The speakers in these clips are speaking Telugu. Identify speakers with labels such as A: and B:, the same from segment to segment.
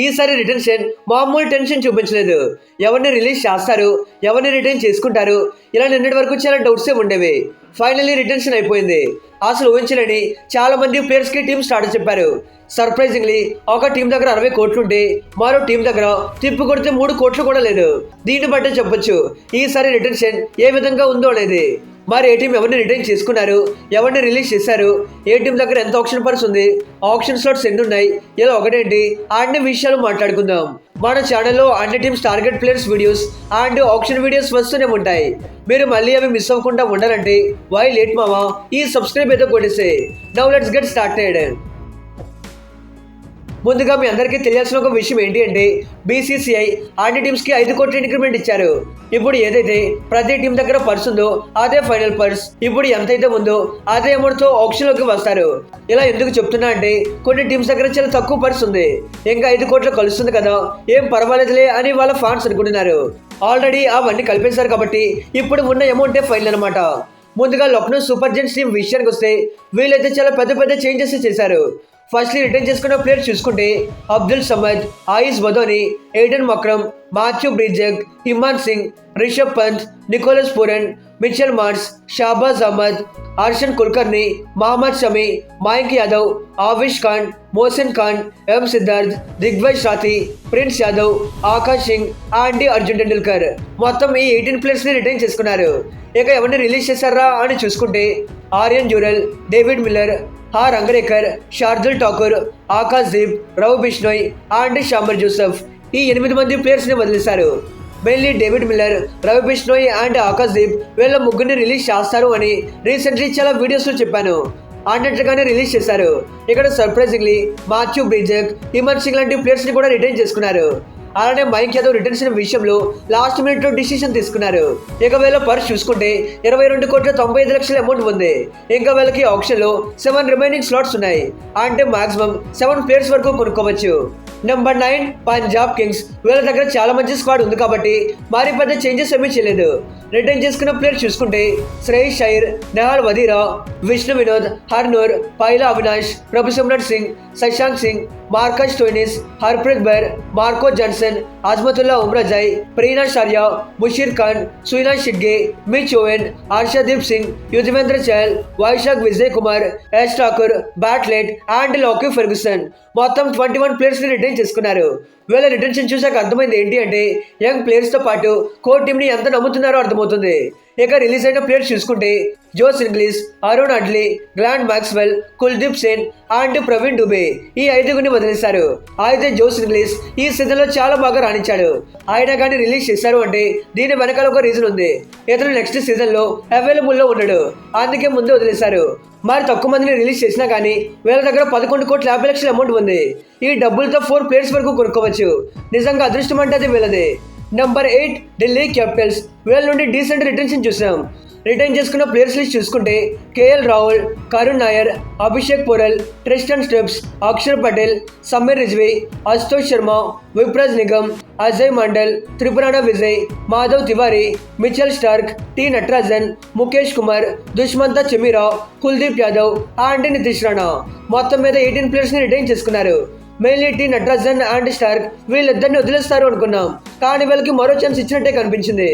A: ఈసారి రిటెన్షన్ మామూలు టెన్షన్ చూపించలేదు. ఎవరిని రిలీజ్ చేస్తారు, ఎవరిని రిటైన్ చేసుకుంటారు, ఇలా నిన్నటి వరకు చాలా డౌట్సే ఉండేవి. ఫైనల్లీ రిటెన్షన్ అయిపోయింది. అసలు ఊహించలేని చాలా మంది ప్లేయర్స్కి టీం స్టార్ట్ చెప్పారు. సర్ప్రైజింగ్లీ ఒక టీం దగ్గర 60 కోట్లుంటే మరో టీం దగ్గర తిప్పు కొడితే 3 కోట్లు కూడా లేదు. దీన్ని బట్టే చెప్పొచ్చు ఈసారి రిటెన్షన్ ఏ విధంగా ఉందో అనేది. మరి ఏ టీం ఎవరిని రిటైన్ చేసుకున్నారు, ఎవరిని రిలీజ్ చేశారు, ఏ టీం దగ్గర ఎంత ఆప్షన్ పర్స్ ఉంది, ఆప్షన్ స్లాట్స్ ఎన్ని ఉన్నాయి, ఇలా ఒకటేంటి అన్ని విషయాలు మాట్లాడుకుందాం. మన ఛానల్లో అన్ని teams target players videos and option videos వస్తూనే ఉంటాయి. మీరు మళ్ళీ అవి మిస్ అవ్వకుండా ఉండాలంటే వై లేట్ మావా ఈ సబ్స్క్రైబ్ ఏదో కొట్టేసే. Now let's get started. ముందుగా మీ అందరికీ తెలియాల్సిన ఒక విషయం ఏంటి అంటే బీసీసీఐ అన్ని టీమ్స్కి 5 కోట్ల ఇంక్రిమెంట్ ఇచ్చారు. ఇప్పుడు ఏదైతే ప్రతి టీం దగ్గర పర్స్ ఉందో అదే ఫైనల్ పర్స్. ఇప్పుడు ఎంతైతే ఉందో అదే అమౌంట్తో ఆప్షన్లోకి వస్తారు. ఇలా ఎందుకు చెప్తున్నా అంటే కొన్ని టీమ్స్ దగ్గర చాలా తక్కువ పర్స్ ఉంది, ఇంకా 5 కోట్లు కలుస్తుంది కదా, ఏం పర్వాలేదులే అని వాళ్ళ ఫ్యాన్స్ అనుకుంటున్నారు. ఆల్రెడీ అవన్నీ కలిపేశారు కాబట్టి ఇప్పుడు ఉన్న అమౌంటే ఫైనల్ అనమాట. ముందుగా లక్నో సూపర్ జెయింట్స్ టీం విషయానికి వస్తే వీళ్ళైతే చాలా పెద్ద పెద్ద చేంజెస్ చేశారు. ఫస్ట్లీ రిటర్న్ చేసుకున్న ప్లేయర్స్ చూసుకుంటే Abdul Samad, Ayush Badoni, Aiden Markram, Matthew Breetzke, Iman Singh, Rishabh Pant, Nicholas Pooran, Mitchell Marsh, Shahbaz Ahmed, Harshan Kulkarni, Mohammed Shami, Mayank Yadav, Avesh Khan, Mohsin Khan, M Siddharth, Digvijay Shathi, Prince Yadav, Akash Singh and Arjun Tendulkar. మొత్తం ఈ 18 ప్లేయర్స్ని రిటైన్ చేసుకున్నారు. ఇక ఎవరిని రిలీజ్ చేశారా అని చూసుకుంటే Aryan Juyal, David Miller, Rangarekar, Shardul Thakur, Akash Deep, Ravi Bishnoi and Shamar Joseph ఈ 8 మంది ప్లేయర్స్ని వదిలేశారు. Mainly David Miller, Ravi Bishnoi and Akash Deep వీళ్ళ ముగ్గురిని రిలీజ్ చేస్తారు అని రీసెంట్లీ చాలా వీడియోస్లో చెప్పాను. అన్నట్టుగానే రిలీజ్ చేశారు. ఇక్కడ surprisingly Matthew Breetzke, Iman Singh లాంటి ప్లేయర్స్ని కూడా రిటైన్ చేసుకున్నారు. అలానే మయాంక్ యాదవ్ రిటర్న్స్ విషయంలో లాస్ట్ మినిట్లో డిసిషన్ తీసుకున్నారు. ఇక వీళ్ళ పర్స్ చూసుకుంటే 22 కోట్ల 95 లక్షల అమౌంట్ ఉంది. ఇంకా వీళ్ళకి ఆప్షన్లో 7 రిమైనింగ్ స్లాట్స్ ఉన్నాయి. అంటే మాక్సిమం 7 ప్లేయర్స్ వరకు కొనుక్కోవచ్చు. Number 9 Punjab Kings. వీళ్ళ దగ్గర చాలా మంచి స్క్వాడ్ ఉంది కాబట్టి మరి పెద్ద చేంజెస్ ఏమీ చేయలేదు. రిటైన్ చేసుకున్న ప్లేయర్స్ చూసుకుంటే Shreyas Iyer, Nehal Wadhera, Vishnu Vinod, Harnoor, Pyla Avinash, Prabhsimran Singh, Shashank Singh, Marcus Stoinis, Harpreet Brar, Marco Jansen, Azmatullah Omarzai, Priyansh Arya, Musheer Khan, Suryansh Shedge, Mitch Owen, Harshdeep Singh, Yuzvendra Chahal, Vyshak Vijay Kumar, S Thakur, Bartlett and Lockie Ferguson. మొత్తం 21 ప్లేయర్స్ని రిటైన్ చేసుకున్నారు. వీళ్ళ రిటెన్షన్ చూసాక అర్థమైంది ఏంటి అంటే యంగ్ ప్లేయర్స్తో పాటు కోర్ టీంని ఎంత నమ్ముతున్నారో అర్థమవుతుంది. ఇక రిలీజ్ అయిన ప్లేయర్స్ చూసుకుంటే జోస్ ఇంగ్లీష్, అరుణ్ అడ్లీ, Glenn Maxwell, Kuldeep Sen and Praveen Dubey ఈ 5గురిని వదిలేశారు. అయితే జోస్ ఇంగ్లీష్ ఈ సీజన్లో చాలా బాగా రాణించాడు. అయినా కానీ రిలీజ్ చేశారు అంటే దీని వెనకాల ఒక రీజన్ ఉంది. ఇతను నెక్స్ట్ సీజన్లో అవైలబుల్లో ఉన్నాడు, అందుకే ముందు వదిలేశారు. మరి తక్కువ మందిని రిలీజ్ చేసినా కానీ వీళ్ళ దగ్గర 11 కోట్ల 50 లక్షల అమౌంట్ ఉంది. ఈ డబ్బులతో 4 ప్లేయర్స్ వరకు కొనుక్కోవచ్చు. నిజంగా అదృష్టం అంటే అది వీళ్ళది. Number 8 Delhi Capitals. వీళ్ళ నుండి డీసెంట్ రిటెన్షన్ చూసాం. రిటైన్ చేసుకున్న ప్లేయర్స్ లిస్ట్ చూసుకుంటే KL Rahul, Karun Nair, Abhishek Porel, Tristan Stubbs, Axar Patel, Sameer Rizvi, Ashutosh Sharma, Vipraj Nigam, Ajay Mandal, Tripurana Vijay, Madhav Tiwari, Mitchell Starc, T Natarajan, Mukesh Kumar, Dushmantha Chameera, Kuldeep Yadav and Nitish Rana. మొత్తం మీద 18 ప్లేయర్స్ని రిటైన్ చేసుకున్నారు. Mainly T Natarajan and Starc వీళ్ళిద్దరిని వదిలేస్తారు అనుకున్నాం, కానీ వీళ్ళకి మరో ఛాన్స్ ఇచ్చినట్టే కనిపించింది.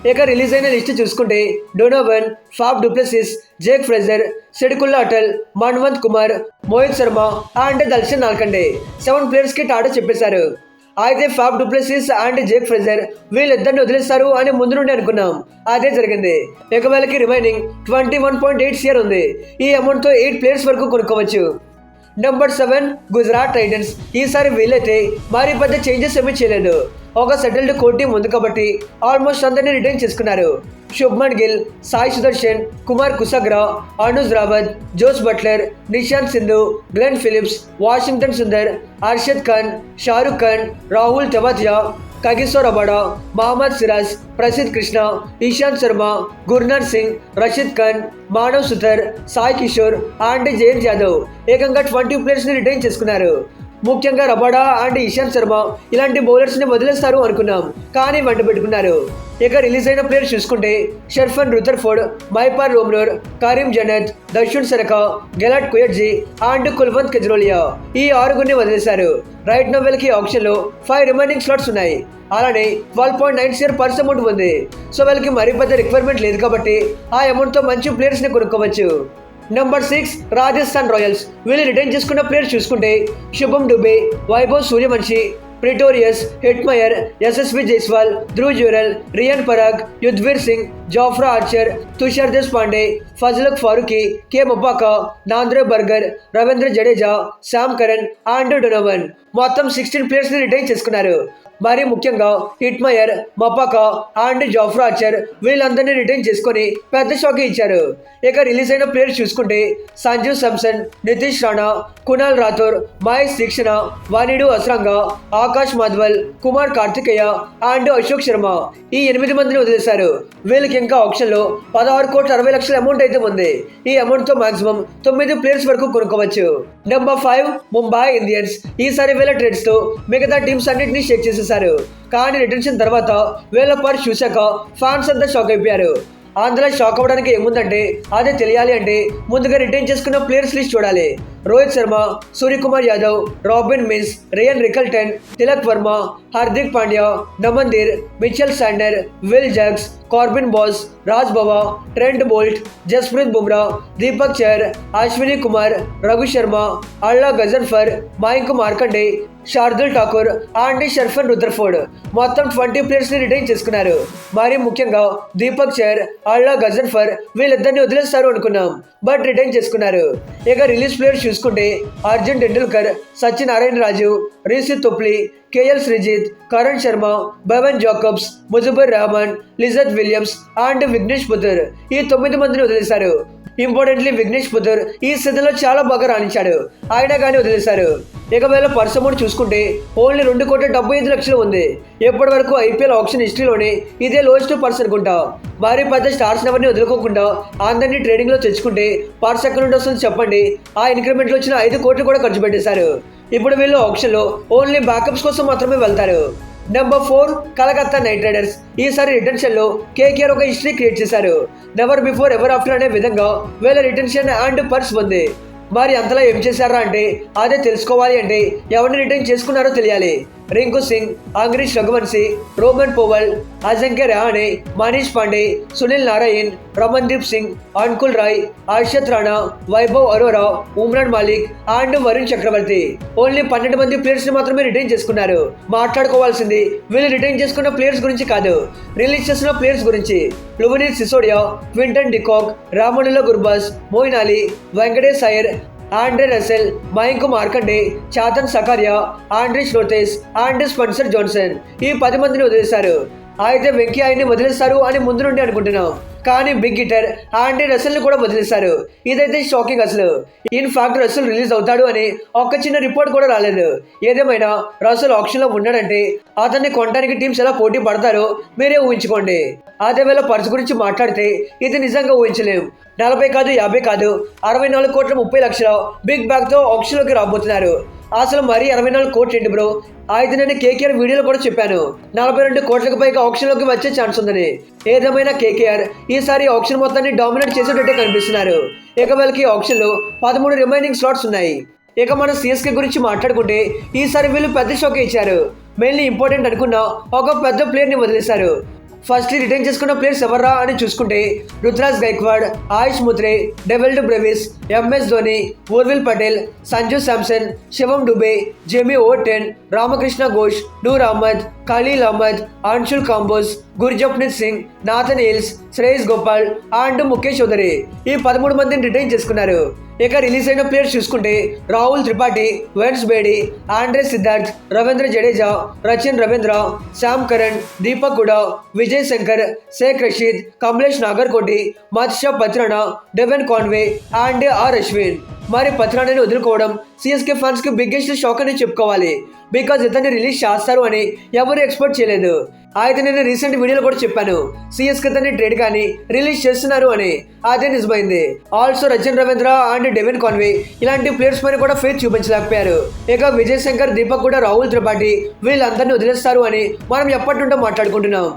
A: ఇక రిలీజ్ అయిన లిస్ట్ చూసుకుంటే Donovan, Faf du Plessis, Jake Fraser, Sediqullah Atal, Manvanth Kumar, Mohit Sharma and Darshan Nalkande 7 ప్లేయర్స్కి టాటా చెప్పేశారు. అయితే Faf du Plessis and Jake Fraser వీళ్ళిద్దరిని వదిలేస్తారు అని ముందు నుండి అనుకున్నాం, అదే జరిగింది. ఇక వీళ్ళకి రిమైనింగ్ 21.8 CR ఉంది. ఈ అమౌంట్తో 8 ప్లేయర్స్ వరకు కొనుక్కోవచ్చు. Number 7 Gujarat Titans. ఈసారి వీళ్ళైతే మరి పెద్ద చేంజెస్ ఏమీ చేయలేదు. ఒక సెటిల్డ్ కోర్ టీం ఉంది కాబట్టి ఆల్మోస్ట్ అందరినీ రిటైన్ చేసుకున్నారు. Shubman Gill, Sai Sudharsan, Kumar Kushagra, Anuj Rawat, Jos Buttler, Nishant Sindhu, Glenn Phillips, Washington Sundar, Arshad Khan, Shahrukh Khan, Rahul Tewatia, Kagiso Rabada, Mohammed Siraj, Prasidh Krishna, Ishant Sharma, Gurnoor Singh, Rashid Khan, Manav Suthar, Sai Kishore and Jayant Yadav ఏకంగా 20 ప్లేయర్స్ని రిటైన్ చేసుకున్నారు. ముఖ్యంగా రబాడా అండ్ ఇషాంత్ శర్మ ఇలాంటి బౌలర్స్ని వదిలేస్తారు అనుకున్నాం, కానీ వెంట పెట్టుకున్నారు. ఇక రిలీజ్ అయిన ప్లేయర్స్ చూసుకుంటే షెర్ఫన్ రుథర్ఫోర్డ్, మైపార్ రోమ్రోర్, కరీం జనత్, దర్శున్ సరకా, గెలాట్ కుయర్జీ అండ్ కుల్వంత్ కెజ్రోలియా ఈ 6 వదిలేశారు. రైట్ నౌ వీళ్ళకి ఆప్షన్ లో 5 రిమైనింగ్ స్లాట్స్ ఉన్నాయి. అలానే 12.9 పర్స్ అమౌంట్ ఉంది. సో వీళ్ళకి మరీ పెద్ద రిక్వైర్మెంట్ లేదు కాబట్టి ఆ అమౌంట్ తో మంచి ప్లేయర్స్ ని కొనుక్కోవచ్చు. Number 6 Rajasthan Royals. వీళ్ళు రిటైన్ చేసుకున్న ప్లేయర్స్ చూసుకుంటే Shubham Dubey, Vaibhav Suryavanshi, Pretorius, Hetmyer, Yashasvi Jaiswal, Dhruv Jurel, Riyan Parag, Yudhvir Singh, Jofra Archer, Tushar Deshpande, Fazalhaq Farooqui, K Maphaka, Nandre Burger, Ravindra Jadeja, Sam Curran and Donovan మొత్తం 16 ప్లేయర్స్ ని రిటైన్ చేసుకున్నారు. మరి ముఖ్యంగా Hetmyer, Maphaka and Jofra Archer వీళ్ళందరినీ రిటైన్ చేసుకొని పెద్ద షాక్ ఇచ్చారు. ఇక రిలీజ్ అయిన ప్లేయర్స్ చూసుకుంటే సంజు శాంసన్, నితీష్ రాణా, కునాల్ రాథోర్, మహేష్ దీక్షణ, వానిడు అస్రాంగా, ఆకాష్ మాధవల్, కుమార్ కార్తికేయ అండ్ అశోక్ శర్మ ఈ 8 మందిని వదిలేశారు. వీళ్ళకి ఇంకా ఆప్షన్ లో 16,60,00,000 అమౌంట్ అయితే ఉంది. ఈ అమౌంట్ తో మాక్సిమం 9 ప్లేయర్స్ వరకు కొనుక్కోవచ్చు. Number 5 Mumbai Indians. ఈసారి వీళ్ళ ట్రేడ్స్ తో మిగతా టీమ్స్ అన్నింటినీ షేక్ చేసేశారు. కానీ రిటెన్షన్ తర్వాత వీళ్ళ పర్ చూశాక ఫ్యాన్స్ అంతా షాక్ అయిపోయారు. అందులో షాక్ అవ్వడానికి ఏముందంటే అదే తెలియాలి అంటే ముందుగా రిటైన్ చేసుకున్న ప్లేయర్స్ లిస్ట్ చూడాలి. Rohit Sharma, Suryakumar Yadav, Robin Minz, Ryan Rickelton, Tilak Varma, Hardik Pandya, Naman Dhir, Mitchell Santner, Will Jacks, Corbin Bosch, Raj Bawa, Trent Boult, Jasprit Bumrah, Deepak Chahar, Ashwani Kumar, Raghu Sharma, Allah Ghazanfar, Mayank Markande, Shardul Thakur and Sherfane Rutherford మొత్తం 20 ప్లేయర్స్ ని రిటైన్ చేసుకున్నారు. మరి ముఖ్యంగా దీపక్ చహర్, అల్లా గజన్ఫర్ వీళ్ళిద్దరిని వదిలేస్తారు అనుకున్నాం, బట్ రిటైన్ చేసుకున్నారు. ఇక రిలీజ్ ప్లేయర్స్ చూసుకుంటే Arjun Tendulkar, Sachin Narayana Raju, Reece Topley, KL Shrijith, Karn Sharma, Bevon Jacobs, Mujeebur Rahman, Lizaad Williams and Vignesh Puthur ఈ 9 మందిని వదిలేశారు. ఇంపార్టెంట్లీ విఘ్నేష్ పుతర్ ఈ సీజన్లో చాలా బాగా రాణించాడు, అయినా కానీ వదిలేశారు. ఇక వీళ్ళ పర్స్ అమౌంట్ చూసుకుంటే ఓన్లీ 2,75,00,000 ఉంది. ఎప్పటి వరకు ఐపీఎల్ ఆప్షన్ హిస్టరీలోనే ఇదే లోయెస్ట్ పర్స్ అనుకుంటా. భారీ పెద్ద స్టార్స్ ఎవరిని వదులుకోకుండా అందరినీ ట్రేడింగ్ లో తెచ్చుకుంటే పర్స్ ఎక్కడ నుండి వస్తుంది చెప్పండి. ఆ ఇంక్రిమెంట్ లో వచ్చిన 5 కోట్లు కూడా ఖర్చు పెట్టేశారు. ఇప్పుడు వీళ్ళు ఆప్షన్ లో ఓన్లీ బ్యాకప్స్ కోసం మాత్రమే వెళ్తారు. Number 4 Calcutta night riders. ఈసారి రిటెన్షన్ లో కేకేఆర్ ఒక హిస్టరీ క్రియేట్ చేశారు. నెవర్ బిఫోర్ ఎవర్ ఆఫ్టర్ అనే విధంగా వీళ్ళ రిటెన్షన్ అండ్ పర్స్ ఉంది. మరి అంతలా ఏం చేశారా అంటే అదే తెలుసుకోవాలి అంటే ఎవరిని రిటైన్ చేసుకున్నారో తెలియాలి. Rinku Singh, Angkrish Raghuvanshi, Rovman Powell, Ajinkya Rahane, Manish Pandey, Sunil Narine, Ramandeep Singh, Anukul Roy, Harshit Rana, Vaibhav Arora, Umran Malik and Varun Chakravarthy only 12 మంది ప్లేయర్స్ ని మాత్రమే రిటైన్ చేసుకున్నారు. మాట్లాడుకోవాల్సింది వీళ్ళు రిటైన్ చేసుకున్న ప్లేయర్స్ గురించి కాదు, రిలీజ్ చేసిన ప్లేయర్స్ గురించి. Luvnith Sisodia, Quinton de Kock, Rahmanullah Gurbaz, Moeen Ali, Venkatesh Iyer, Andre Russell, Mayank Markande, Chetan Sakariya, Anrich Nortje and Spencer Johnson ఈ 10 మందిని వదిలేశారు. అయితే వెంకీ ఆయన్ని వదిలేస్తారు అని ముందు నుండి అనుకుంటున్నాం, కానీ బిగ్ హిటర్ ఆండ్రే రసెల్ ని కూడా వదిలేశారు. ఇదైతే షాకింగ్ అసలు. ఇన్ ఫ్యాక్ట్ రసెల్ రిలీజ్ అవుతాడు అని ఒక చిన్న రిపోర్ట్ కూడా రాలేదు. ఏదేమైనా రసెల్ ఆప్షన్ లో ఉన్నాడంటే అతన్ని కొనడానికి టీమ్స్ ఎలా పోటీ పడతారో మీరే ఊహించుకోండి. అదే వేళ పర్స్ గురించి మాట్లాడితే ఇది నిజంగా ఊహించలేం. 40 కాదు 50 కాదు 64,30,00,000 బిగ్ బ్యాగ్ తో ఆప్షన్ లోకి రాబోతున్నారు. అసలు మరీ 64 కోట్లు ఏంటి బ్రో? అయితే నేను కేకేఆర్ వీడియోలో కూడా చెప్పాను 42 కోట్లకు పైగా ఆప్షన్ లోకి వచ్చే ఛాన్స్ ఉందని. ఏదేమైనా కేకేఆర్ ఈసారి ఆప్షన్ మొత్తాన్ని డామినేట్ చేసేటట్టే కనిపిస్తున్నారు. ఇక వీళ్ళకి ఆప్షన్ లో 13 రిమైనింగ్ స్లాట్స్ ఉన్నాయి. ఇక మన సిఎస్కే గురించి మాట్లాడుకుంటే ఈసారి వీళ్ళు పెద్ద షాక్ ఇచ్చారు. మెయిన్లీ ఇంపార్టెంట్ అనుకున్న ఒక పెద్ద ప్లేయర్ ని వదిలేశారు. ఫస్ట్లీ రిటైన్ చేసుకున్న ప్లేయర్స్ ఎవర్రా అని చూసుకుంటే Ruturaj Gaikwad, Ayush Mhatre, Dewald Brevis, MS Dhoni, Urvil Patel, Sanju Samson, Shivam Dube, Jamie Overton, Ramakrishna Ghosh, Noor Ahmad, Khaleel Ahmed, Anshul Kamboj, Gurjapneet Singh, Nathan Ellis, Shreyas Gopal and Mukesh Choudhary ఈ 13 మందిని రిటైన్ చేసుకున్నారు. ఇక రిలీజ్ అయిన ప్లేయర్స్ చూసుకుంటే Rahul Tripathi, Vansh Bedi, Andre Siddharth, Ravindra Jadeja, Rachin Ravindra, Sam Curran, Deepak Hooda, Vijay Shankar, Shaik Rasheed, Kamlesh Nagarkoti, Matheesha Pathirana, Devon Conway and R Ashwin. మరి పత్రానాని వదులుకోవడం సిఎస్కే ఫ్యాన్స్ కి బిగ్గెస్ట్ షాక్ అని చెప్పుకోవాలి. బికాజ్ ఇతన్ని రిలీజ్ చేస్తారు అని ఎవరు ఎక్స్పెక్ట్ చేయలేదు. అయితే నేను రీసెంట్ వీడియోలో కూడా చెప్పాను సిఎస్కే తన్ని ట్రేడ్ కానీ రిలీజ్ చేస్తున్నారు అని. అదే నిజమైంది. Also Rachin Ravindra and Devin Conway ఇలాంటి ప్లేయర్స్ పైన కూడా ఫేత్ చూపించలేకపోయారు. ఇక విజయ్ శంకర్, దీపక్ కూడా, రాహుల్ త్రిపాఠి వీళ్ళందరినీ వదిలేస్తారు అని మనం ఎప్పటి నుండో మాట్లాడుకుంటున్నాం.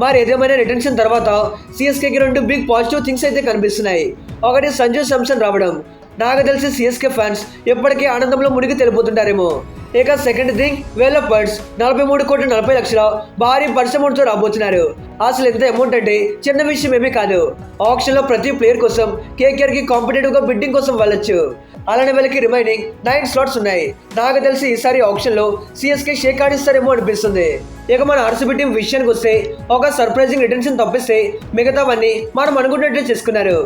A: మరి ఏదేమైనా రిటెన్షన్ తర్వాత సిఎస్కేకి 2 బిగ్ పాజిటివ్ థింగ్స్ అయితే కనిపిస్తున్నాయి. ఒకటి సంజు శాంసన్ రావడం. నాకు తెలిసి సిఎస్కే ఫ్యాన్స్ ఎప్పటికీ ఆనందంలో మునిగి తెలిపోతుంటారేమో. ఇక సెకండ్ థింగ్ డెవలపర్స్ 43,40,00,000 భారీ పర్స్ అమౌంట్తో రాబోతున్నారు. అసలు ఎంత అమౌంట్ అంటే చిన్న విషయం ఏమీ కాదు. ఆప్షన్లో ప్రతి ప్లేయర్ కోసం కేకేఆర్కి కాంపిటేటివ్గా బిడ్డింగ్ కోసం వెళ్ళొచ్చు. అలానే వీళ్ళకి రిమైనింగ్ 9 స్లాట్స్ ఉన్నాయి. నాకు తెలిసి ఈసారి ఆప్షన్లో సిఎస్కే షేక్ ఆడిస్తారేమో అనిపిస్తుంది. ఇక మన ఆర్సీబీ టీం విషయానికి వస్తే ఒక సర్ప్రైజింగ్ రిటెన్షన్ తప్పిస్తే మిగతావన్నీ మనం అనుకున్నట్టే చేసుకున్నారు.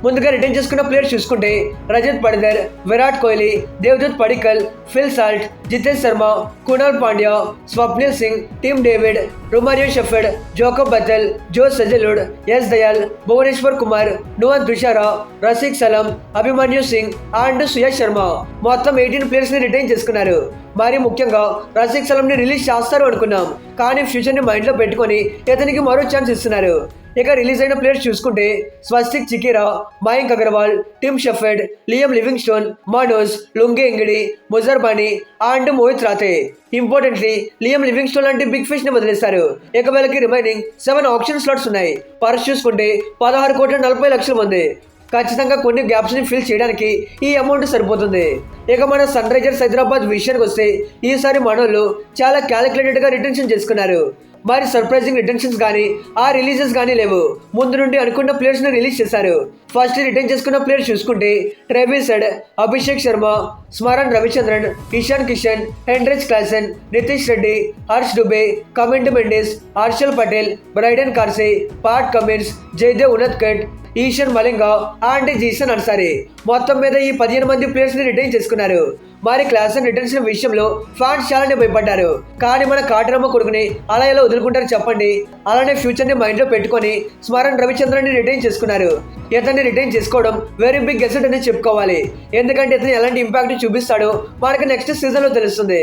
A: ముందుగా రిటర్న్ చేసుకున్న ప్లేయర్స్ చూసుకుంటే Rajat Patidar, Virat Kohli, Devdutt Padikkal, Phil Salt, Jitesh Sharma, Krunal Pandya, Swapnil Singh, Tim David, Romario Shepherd, Jacob Bethell, Josh Hazlewood, S Dayal, Bhuvneshwar Kumar, Nuwan Thushara, Rasikh Salam, Abhimanyu Singh and Suyash Sharma మొత్తం 18 ప్లేయర్స్ ని రిటైన్ చేసుకున్నారు. మరి ముఖ్యంగా రసిక్ సలం ని రిలీజ్ చేస్తారు అనుకున్నాం, కానీ ఫ్యూచర్ ని మైండ్ లో పెట్టుకొని ఇతనికి మరో ఛాన్స్ ఇస్తున్నారు. ఇక రిలీజ్ అయిన ప్లేయర్స్ చూసుకుంటే Swastik Chikara, Mayank Agarwal, Tim Seifert, Liam Livingstone, Manoj, Lungi Ngidi, Muzarabani and Mohit Rathee. Importantly Liam Livingstone లాంటి బిగ్ ఫిష్ ని వదిలేస్తారు. ఇక వీళ్ళకి రిమైనింగ్ 7 ఆప్షన్ స్లాట్స్ ఉన్నాయి. పర్స్ చూసుకుంటే 16,40,00,000 ఉంది. ఖచ్చితంగా కొన్ని గ్యాప్స్ ని ఫిల్ చేయడానికి ఈ అమౌంట్ సరిపోతుంది. ఇక మన సన్ రైజర్స్ హైదరాబాద్ విషయానికి వస్తే ఈసారి మనోళ్ళు చాలా క్యాలిక్యులేటెడ్ గా రిటెన్షన్ చేసుకున్నారు. మరి సర్ప్రైజింగ్ రిటెన్షన్స్ కానీ ఆ రిలీజెస్ కానీ లేవు. ముందు నుండి అనుకున్న ప్లేయర్స్ ని రిలీజ్ చేశారు. ఫస్ట్ రిటైన్ చేసుకున్న ప్లేయర్స్ చూసుకుంటే Travis Head, Abhishek Sharma, Smaran Ravichandran, Ishan Kishan, Heinrich Klaasen, Nitish Reddy, Harsh Dubey, Kamindu Mendis, Harshal Patel, Brydon Carse, Pat Cummins, Jaydev Unadkat, Eshan Malinga and Zeeshan Ansari. మొత్తం మీద ఈ 15 మంది ప్లేయర్స్ ని రిటైన్ చేసుకున్నారు. మరి క్లాసెన్ రిటెన్షన్ విషయంలో ఫ్యాన్స్ చాలానే భయపడ్డారు. కానీ మన కాటరమ్మ కొడుకుని అలా ఎలా వదులుకుంటారు చెప్పండి. అలానే ఫ్యూచర్ ని మైండ్ లో పెట్టుకొని స్మరణ్ రవిచంద్రన్ రిటైన్ చేసుకున్నారు. ఇతన్ని రిటైన్ చేసుకోవడం వెరీ బిగ్ ఎసెట్ అని చెప్పుకోవాలి. ఎందుకంటే ఇతను ఎలాంటి ఇంపాక్ట్ చూపిస్తాడో మనకి నెక్స్ట్ సీజన్ లో తెలుస్తుంది.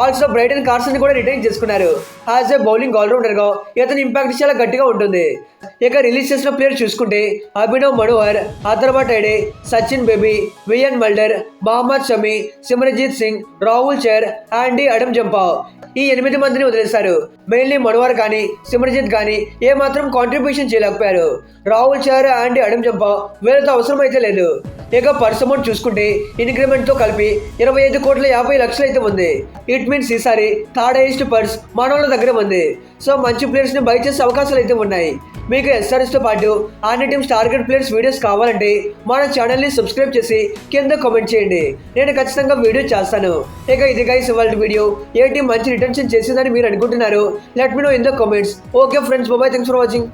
A: ఆల్సో బ్రైడెన్ కార్సన్ కూడా రిటైన్ చేసుకున్నారు. యాజ్ ఏ బౌలింగ్ ఆల్రౌండర్ గా ఇతని ఇంపాక్ట్ చాలా గట్టిగా ఉంటుంది. ఇక రిలీజ్ చేసిన ప్లేయర్ చూసుకుంటే Abhinav Manohar, Atharva Taide, Sachin Baby, Wiaan Mulder, Mohammed Shami, Simarjeet Singh, Rahul Chahar and Adam Zampa. ఈ 8 మందిని వదిలేశారు. మెయిన్లీ మనోహర్ కానీ సిమరన్జీత్ కానీ ఏమాత్రం కాంట్రిబ్యూషన్ చేయలేకపోయారు. Rahul Chahar and Adam Zampa వీళ్ళతో అవసరం అయితే లేదు. ఇక పర్స్ అమౌంట్ చూసుకుంటే ఇంక్రిమెంట్ తో కలిపి 25,50,00,000 అయితే ఉంది. ఇట్ మీన్స్ ఈసారి థర్డ్ హైయెస్ట్ పర్స్ మనోళ్ళ దగ్గర ఉంది. సో మంచి ప్లేయర్స్ ని బై చేసే అవకాశాలు అయితే ఉన్నాయి. మీకు ఎస్ఆర్ఎస్ తో పాటు అన్ని టీమ్స్ టార్గెట్ ప్లేయర్స్ వీడియోస్ కావాలంటే మన ఛానల్ ని సబ్స్క్రైబ్ చేసి కింద కామెంట్ చేయండి. నేను ఖచ్చితంగా వీడియో చేస్తాను. ఇక ఇది గైస్ ఇవాల్టి వీడియో. ఏ టీం మంచి రిటెన్షన్ చేసిందని మీరు అనుకుంటున్నారు? Let me know in the comments. Okay friends, bye, thanks for watching.